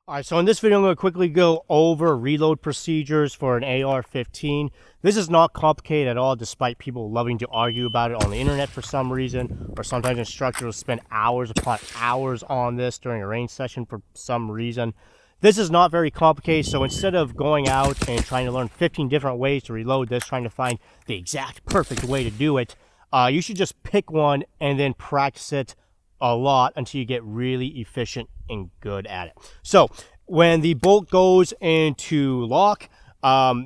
Alright, so in this video I'm going to quickly go over reload procedures for an AR-15. This is not complicated at all, despite people loving to argue about it on the internet for some reason, or sometimes instructors will spend hours upon hours on this during a range session for some reason. This is not very complicated, so instead of going out and trying to learn 15 different ways to reload this, trying to find the exact perfect way to do it, you should just pick one and then practice it a lot until you get really efficient and good at it. So when the bolt goes into lock,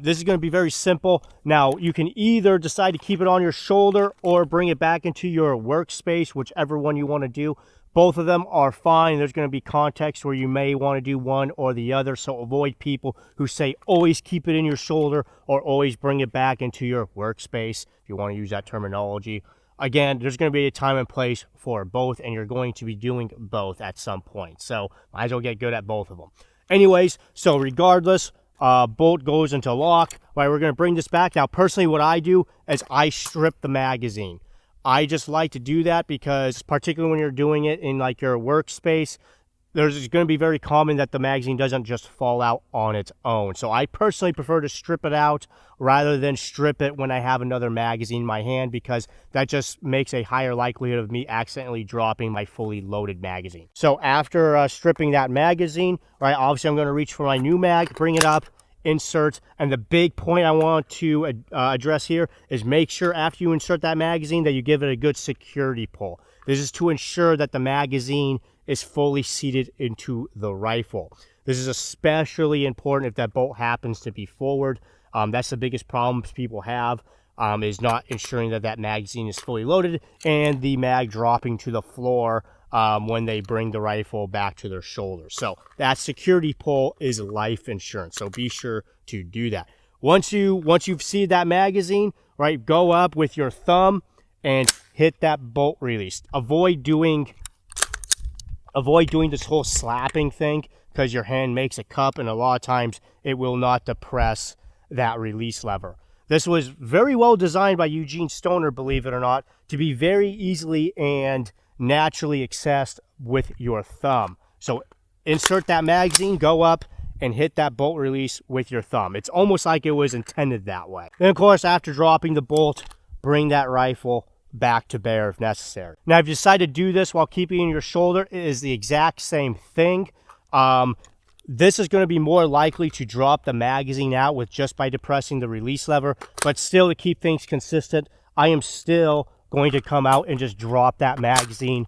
this is going to be very simple. Now you can either decide to keep it on your shoulder or bring it back into your workspace, whichever one you want to do. Both of them are fine. There's going to be contexts where you may want to do one or the other, so avoid people who say always keep it in your shoulder or always bring it back into your workspace, if you want to use that terminology. Again, there's going to be a time and place for both, and you're going to be doing both at some point. So might as well get good at both of them. Anyways, so regardless, bolt goes into lock. Right, we're going to bring this back. Now, personally, what I do is I strip the magazine. I just like to do that because, particularly when you're doing it in like your workspace, there's going to be very common that the magazine doesn't just fall out on its own. So I personally prefer to strip it out rather than strip it when I have another magazine in my hand, because that just makes a higher likelihood of me accidentally dropping my fully loaded magazine. So after stripping that magazine, right, obviously I'm going to reach for my new mag, bring it up, insert, and the big point I want to address here is make sure after you insert that magazine that you give it a good security pull. This is to ensure that the magazine is fully seated into the rifle. This is especially important if that bolt happens to be forward. That's the biggest problem people have, is not ensuring that that magazine is fully loaded and the mag dropping to the floor when they bring the rifle back to their shoulder. So that security pull is life insurance, so be sure to do that. Once you've seated that magazine, right, go up with your thumb and hit that bolt release. Avoid doing this whole slapping thing, because your hand makes a cup and a lot of times it will not depress that release lever. This was very well designed by Eugene Stoner, believe it or not, to be very easily and naturally accessed with your thumb. So insert that magazine, go up and hit that bolt release with your thumb. It's almost like it was intended that way. Then of course, after dropping the bolt, bring that rifle back to bear if necessary. Now, if you decide to do this while keeping it in your shoulder, it is the exact same thing. This is going to be more likely to drop the magazine out with just by depressing the release lever, but still, to keep things consistent, I am still going to come out and just drop that magazine,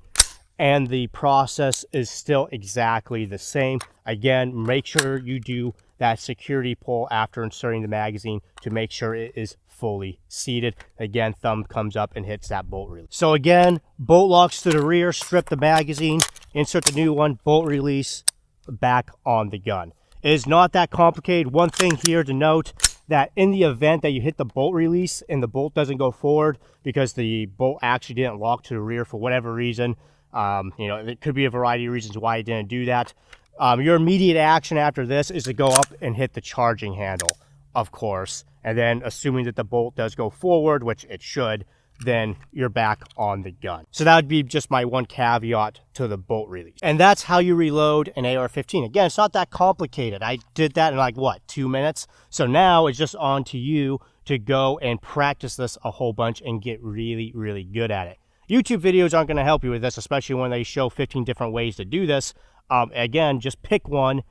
and the process is still exactly the same. Again, make sure you do that security pull after inserting the magazine to make sure it is fully seated. Again, thumb comes up and hits that bolt release. So again, bolt locks to the rear, strip the magazine, insert the new one, bolt release, back on the gun. It is not that complicated. One thing here to note, that in the event that you hit the bolt release and the bolt doesn't go forward because the bolt actually didn't lock to the rear for whatever reason, it could be a variety of reasons why it didn't do that. Your immediate action after this is to go up and hit the charging handle, of course, and then assuming that the bolt does go forward, which it should, then you're back on the gun. So that would be just my one caveat to the bolt release. And that's how you reload an AR-15. Again, it's not that complicated. I did that in like, what, 2 minutes? So now it's just on to you to go and practice this a whole bunch and get really, really good at it. YouTube videos aren't going to help you with this, especially when they show 15 different ways to do this. Again, just pick one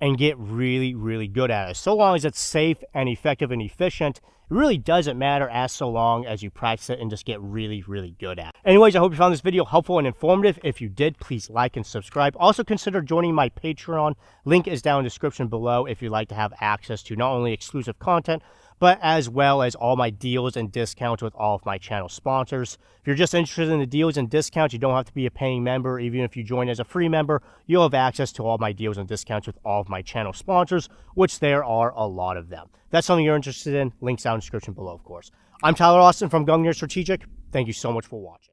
and get really, really good at it. So long as it's safe and effective and efficient, it really doesn't matter as so long as you practice it and just get really, really good at it. Anyways, I hope you found this video helpful and informative. If you did, please like and subscribe. Also consider joining my Patreon. Link is down in the description below if you'd like to have access to not only exclusive content, but as well as all my deals and discounts with all of my channel sponsors. If you're just interested in the deals and discounts, you don't have to be a paying member. Even if you join as a free member, you'll have access to all my deals and discounts with all of my channel sponsors, which there are a lot of them. If that's something you're interested in, links down in the description below, of course. I'm Tyler Austin from Gungnir Strategic. Thank you so much for watching.